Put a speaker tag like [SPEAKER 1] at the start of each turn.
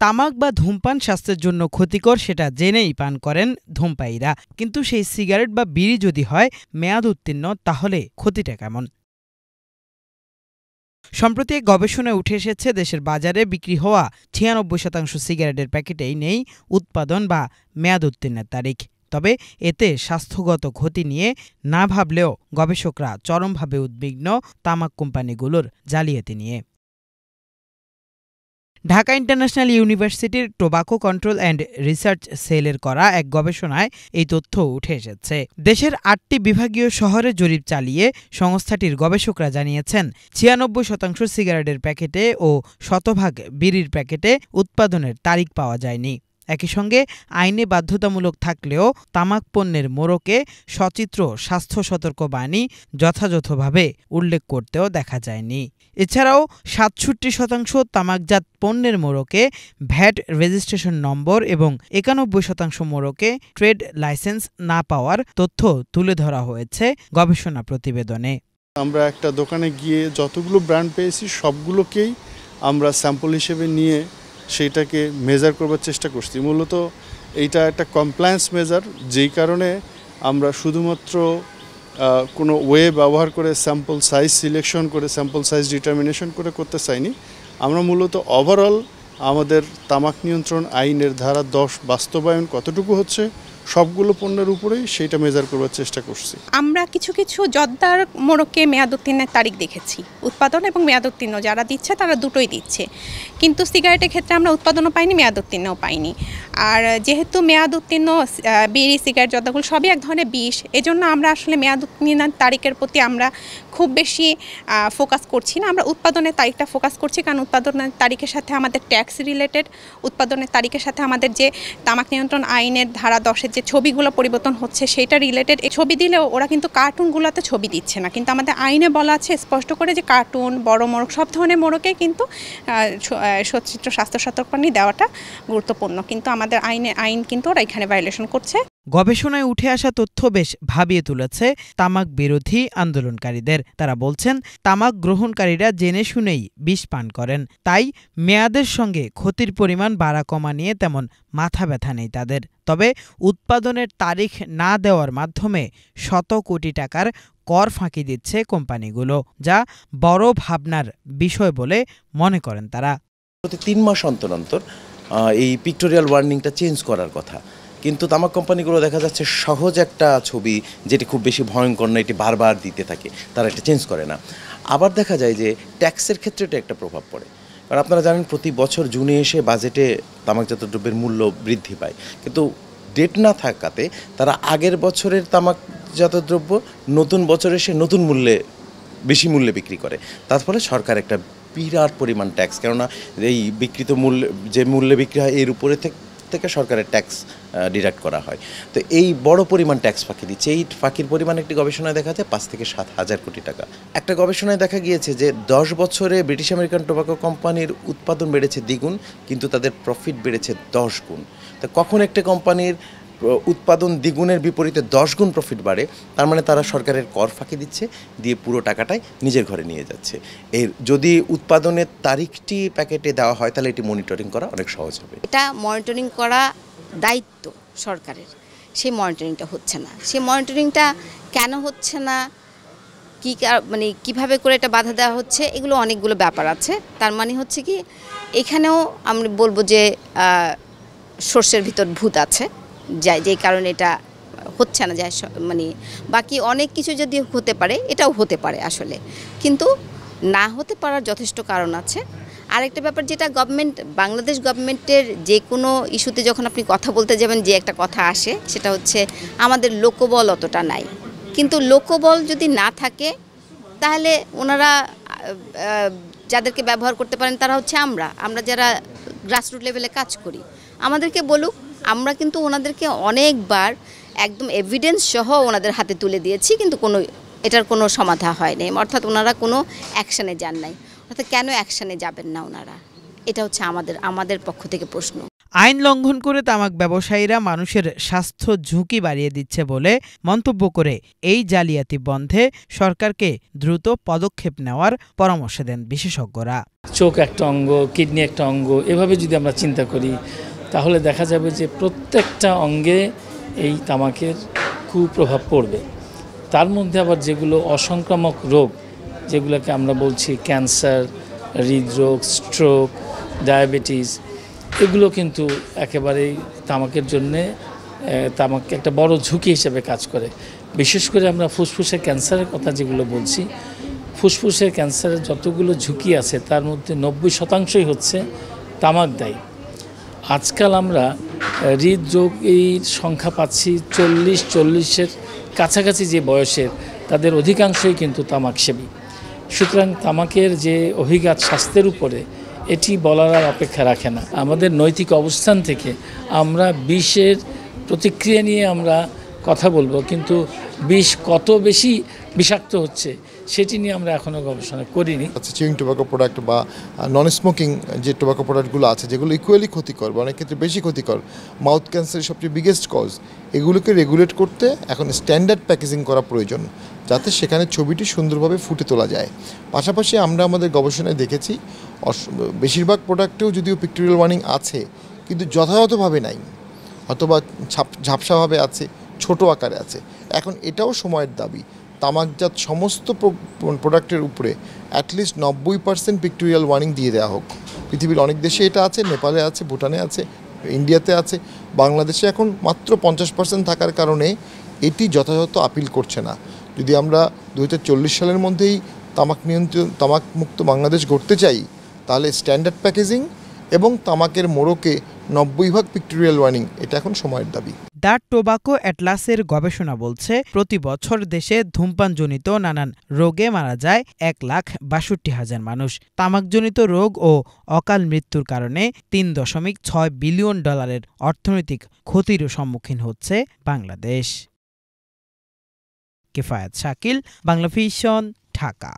[SPEAKER 1] তামাক বা ধূমপান স্বাস্থ্যের জন্য ক্ষতিকর সেটা জেনেই পান করেন ধূমপায়ীরা। কিন্তু সেই সিগারেট বা বিড়ি যদি হয় মেয়াদ উত্তীর্ণ, তাহলে ক্ষতিটা কেমন? সম্প্রতি এক গবেষণায় উঠে এসেছে, দেশের বাজারে বিক্রি হওয়া ৯৬% সিগারেটের প্যাকেটেই নেই উৎপাদন বা মেয়াদ উত্তীর্ণের তারিখ। তবে এতে স্বাস্থ্যগত ক্ষতি নিয়ে না ভাবলেও গবেষকরা চরমভাবে উদ্বিগ্ন তামাক কোম্পানিগুলোর জালিয়াতি নিয়ে। ঢাকা ইন্টারন্যাশনাল ইউনিভার্সিটির টোবাকো কন্ট্রোল অ্যান্ড রিসার্চ সেলের করা এক গবেষণায় এই তথ্য উঠে এসেছে। দেশের ৮টি বিভাগীয় শহরে জরিপ চালিয়ে সংস্থাটির গবেষকরা জানিয়েছেন, ৯৬% সিগারেটের প্যাকেটে ও শতভাগ বিড়ির প্যাকেটে উৎপাদনের তারিখ পাওয়া যায়নি। একই সঙ্গে আইনে বাধ্যতামূলক থাকলেও তামাক পণ্যের মোড়কে সচিত্র স্বাস্থ্য সতর্কবাণী যথাযথভাবে উল্লেখ করতেও দেখা যায়নি। এছাড়াও ৬৭% তামাকজাত পণ্যের মোড়কে ভ্যাট রেজিস্ট্রেশন নম্বর এবং ৯১% মোড়কে ট্রেড লাইসেন্স না পাওয়ার তথ্য তুলে ধরা হয়েছে গবেষণা প্রতিবেদনে।
[SPEAKER 2] আমরা একটা দোকানে গিয়ে যতগুলো ব্র্যান্ড পেয়েছি সবগুলোকেই আমরা স্যাম্পল হিসেবে নিয়ে সেইটাকে মেজার করবার চেষ্টা করছি। মূলত এইটা একটা কমপ্লায়েন্স মেজার, যেই কারণে আমরা শুধুমাত্র কোনো ওয়ে ব্যবহার করে স্যাম্পল সাইজ সিলেকশন করে স্যাম্পল সাইজ ডিটারমিনেশন করে করতে চাইনি। আমরা মূলত ওভারঅল আমাদের তামাক নিয়ন্ত্রণ আইনের ধারা ১০ বাস্তবায়ন কতটুকু হচ্ছে সবগুলো পণ্যের উপরেই সেইটা মেজার করবার চেষ্টা করছি।
[SPEAKER 3] আমরা কিছু কিছু জর্দার মোড়কে মেয়াদ উত্তীর্ণের তারিখ দেখেছি। উৎপাদন এবং মেয়াদ উত্তীর্ণ যারা দিচ্ছে তারা দুটোই দিচ্ছে, কিন্তু সিগারেটের ক্ষেত্রে আমরা উৎপাদনও পাইনি, মেয়াদ উত্তীর্ণও পাইনি। আর যেহেতু মেয়াদ উত্তীর্ণ বিড়ি, সিগারেট, জর্দাগুলো সবই এক ধরনের বিষ, এজন্য আমরা আসলে মেয়াদ উত্তীর্ণের তারিখের প্রতি আমরা খুব বেশি ফোকাস করছি না। আমরা উৎপাদনের তারিখটা ফোকাস করছি, কারণ উৎপাদনের তারিখের সাথে আমাদের ট্যাক্স রিলেটেড, উৎপাদনের তারিখের সাথে আমাদের যে তামাক নিয়ন্ত্রণ আইনের ধারা ১০-এর যে ছবিগুলো পরিবর্তন হচ্ছে সেটা রিলেটেড। এই ছবি দিলেও ওরা কিন্তু কার্টুনগুলোতে ছবি দিচ্ছে না, কিন্তু আমাদের আইনে বলা আছে স্পষ্ট করে যে কার্টুন, বড় মোড়ক, সব ধরনের মোড়কে কিন্তু সচিত্র স্বাস্থ্য সতর্কবাণী দেওয়াটা গুরুত্বপূর্ণ, কিন্তু আমাদের আইন কিন্তু ওরা এখানে ভায়োলেশন করছে।
[SPEAKER 1] গবেষণায় উঠে আসা তথ্য বেশ ভাবিয়ে তুলেছে তামাক বিরোধী আন্দোলনকারীদের। তারা বলছেন, তামাক গ্রহণকারীরা জেনে শুনেই বিষ পান করেন, তাই মেয়াদের সঙ্গে ক্ষতির পরিমাণ বাড়া কমা নিয়ে তেমন মাথা ব্যথা নেই তাদের। তবে উৎপাদনের তারিখ না দেওয়ার মাধ্যমে শত কোটি টাকার কর ফাঁকি দিচ্ছে কোম্পানিগুলো, যা বড় ভাবনার বিষয় বলে মনে করেন তারা।
[SPEAKER 4] প্রতি ৩ মাস অন্তর অন্তর এই পিক্টোরিয়াল ওয়ার্নিংটা চেঞ্জ করার কথা, কিন্তু তামাক কোম্পানিগুলো দেখা যাচ্ছে সহজ একটা ছবি যেটি খুব বেশি ভয়ঙ্কর না, এটি বারবার দিতে থাকে, তারা এটা চেঞ্জ করে না। আবার দেখা যায় যে ট্যাক্সের ক্ষেত্রে এটা একটা প্রভাব পড়ে, কারণ আপনারা জানেন প্রতি বছর জুনে এসে বাজেটে তামাকজাত দ্রব্যের মূল্য বৃদ্ধি পায়, কিন্তু ডেট না থাকাতে তারা আগের বছরের তামাকজাত দ্রব্য নতুন বছরে এসে নতুন মূল্যে, বেশি মূল্যে বিক্রি করে। তার ফলে সরকার একটা বিরাট পরিমাণ ট্যাক্স, কেননা এই বিক্রিত মূল্য যে মূল্যে বিক্রি হয় এর উপরে থেকে সরকারের ট্যাক্স ডিডাক্ট করা হয়। তো এই বড় পরিমাণ ট্যাক্স ফাঁকি দিচ্ছে। এই ফাঁকির পরিমাণ একটি গবেষণায় দেখা যায় ৫ থেকে ৭ হাজার কোটি টাকা। একটা গবেষণায় দেখা গিয়েছে যে ১০ বছরে ব্রিটিশ আমেরিকান টোবাকো কোম্পানির উৎপাদন বেড়েছে দ্বিগুণ, কিন্তু তাদের প্রফিট বেড়েছে ১০ গুণ। তো কখন একটা কোম্পানির উৎপাদন দ্বিগুণের বিপরীতে ১০ গুণ প্রফিট বাড়ে, তার মানে তারা সরকারের কর ফাঁকি দিচ্ছে, দিয়ে পুরো টাকাটাই নিজের ঘরে নিয়ে যাচ্ছে। এর যদি উৎপাদনের তারিখটি প্যাকেটে দেওয়া হয় তাহলে এটি মনিটরিং করা অনেক সহজ হবে।
[SPEAKER 5] এটা মনিটরিং করা দায়িত্ব সরকারের, সেই মনিটরিংটা হচ্ছে না। সেই মনিটরিংটা কেন হচ্ছে না, মানে কিভাবে করে এটা বাধা দেওয়া হচ্ছে, এগুলো অনেকগুলো ব্যাপার আছে। তার মানে হচ্ছে কি, এখানেও আমি বলবো যে সর্ষের ভিতর ভূত আছে, যেই কারণে এটা হচ্ছে না। যায় মানে বাকি অনেক কিছু যদি হতে পারে, এটাও হতে পারে আসলে, কিন্তু না হতে পারার যথেষ্ট কারণ আছে। আরেকটা ব্যাপার যেটা বাংলাদেশ গভর্নমেন্টের যে কোনো ইস্যুতে যখন আপনি কথা বলতে যাবেন, যে একটা কথা আসে সেটা হচ্ছে আমাদের লোকবল অতটা নাই। কিন্তু লোকবল যদি না থাকে তাহলে ওনারা যাদেরকে ব্যবহার করতে পারেন তারা হচ্ছে আমরা যারা গ্রাসরুট লেভেলে কাজ করি। আমাদেরকে বলুক, আমরা কিন্তু ওনাদেরকে অনেকবার একদম এভিডেন্স সহ ওনাদের হাতে তুলে দিয়েছি, কিন্তু এটার কোনো সমাধান হয়নি, অর্থাৎ ওনারা কোনো অ্যাকশানে যান নাই। অর্থাৎ কেন অ্যাকশানে যাবেন না ওনারা, এটা হচ্ছে আমাদের পক্ষ থেকে প্রশ্ন।
[SPEAKER 1] আইন লঙ্ঘন করে তামাক ব্যবসায়ীরা মানুষের স্বাস্থ্য ঝুঁকি বাড়িয়ে দিচ্ছে বলে মন্তব্য করে এই জালিয়াতি বন্ধে সরকারকে দ্রুত পদক্ষেপ নেওয়ার পরামর্শ দেন বিশেষজ্ঞরা।
[SPEAKER 6] চোখ একটা অঙ্গ, কিডনি একটা অঙ্গ, এভাবে যদি আমরা চিন্তা করি তাহলে দেখা যাবে যে প্রত্যেকটা অঙ্গে এই তামাকের কুপ্রভাব পড়বে। তার মধ্যে আবার যেগুলো অসংক্রামক রোগ, যেগুলোকে আমরা বলছি ক্যান্সার, হৃদরোগ, স্ট্রোক, ডায়াবেটিস, এগুলো কিন্তু একেবারেই তামাকের জন্যে তামাক একটা বড় ঝুঁকি হিসেবে কাজ করে। বিশেষ করে আমরা ফুসফুসের ক্যান্সারের কথা যেগুলো বলছি, ফুসফুসের ক্যান্সারের যতগুলো ঝুঁকি আছে তার মধ্যে 90% হচ্ছে তামাক দায়ী। আজকাল আমরা হৃদরোগের সংখ্যা পাচ্ছি 40-40-এর কাছাকাছি যে বয়সের, তাদের অধিকাংশই কিন্তু তামাকসেবী। সুতরাং তামাকের যে অভিঘাত স্বাস্থ্যের উপরে, এটি বলার আর অপেক্ষা রাখে না। আমাদের নৈতিক অবস্থান থেকে আমরা বিষের প্রতিক্রিয়া নিয়ে আমরা কথা বলবো, কিন্তু বিষ কত বেশি বিষাক্ত হচ্ছে সেটি নিয়ে আমরা এখনও গবেষণা করিনি।
[SPEAKER 7] চিউইং টোবাকো প্রোডাক্ট বা নন স্মোকিং যে টোবাকো প্রোডাক্টগুলো আছে, যেগুলো ইকুয়ালি ক্ষতিকর বা অনেক ক্ষেত্রে বেশি ক্ষতিকর, মাউথ ক্যান্সারের সবচেয়ে বিগেস্ট কজ, এগুলোকে রেগুলেট করতে এখন স্ট্যান্ডার্ড প্যাকেজিং করা প্রয়োজন, যাতে সেখানে ছবিটি সুন্দরভাবে ফুটে তোলা যায়। পাশাপাশি আমরা আমাদের গবেষণায় দেখেছি বেশিরভাগ প্রোডাক্টেও যদিও পিক্টোরিয়াল ওয়ার্নিং আছে, কিন্তু যথাযথভাবে নাই, অথবা ঝাপসাভাবে আছে, ছোট আকারে আছে। এখন এটাও সময়ের দাবি, তামাকজাত সমস্ত প্রোডাক্টের উপরে অ্যাটলিস্ট 90% পিক্টোরিয়াল ওয়ার্নিং দিয়ে দেওয়া হোক। পৃথিবীর অনেক দেশে এটা আছে, নেপালে আছে, ভুটানে আছে, ইন্ডিয়াতে আছে। বাংলাদেশে এখন মাত্র 50% থাকার কারণে এটি যথাযথ আপিল করছে না। যদি আমরা 2040 সালের মধ্যেই তামাক মুক্ত বাংলাদেশ গড়তে চাই, তাহলে স্ট্যান্ডার্ড প্যাকেজিং এবং তামাকের মোড়কে 90% পিক্টোরিয়াল ওয়ার্নিং, এটা এখন সময়ের দাবি।
[SPEAKER 1] দ্য টোবাকো অ্যাটলাসের গবেষণা বলছে, প্রতি বছর দেশে ধূমপানজনিত নানান রোগে মারা যায় 1,62,000 মানুষ। তামাকজনিত রোগ ও অকাল মৃত্যুর কারণে $3.6 বিলিয়ন অর্থনৈতিক ক্ষতির সম্মুখীন হচ্ছে বাংলাদেশ। কিফায়াত শাকিল, বাংলা ভিশন, ঢাকা।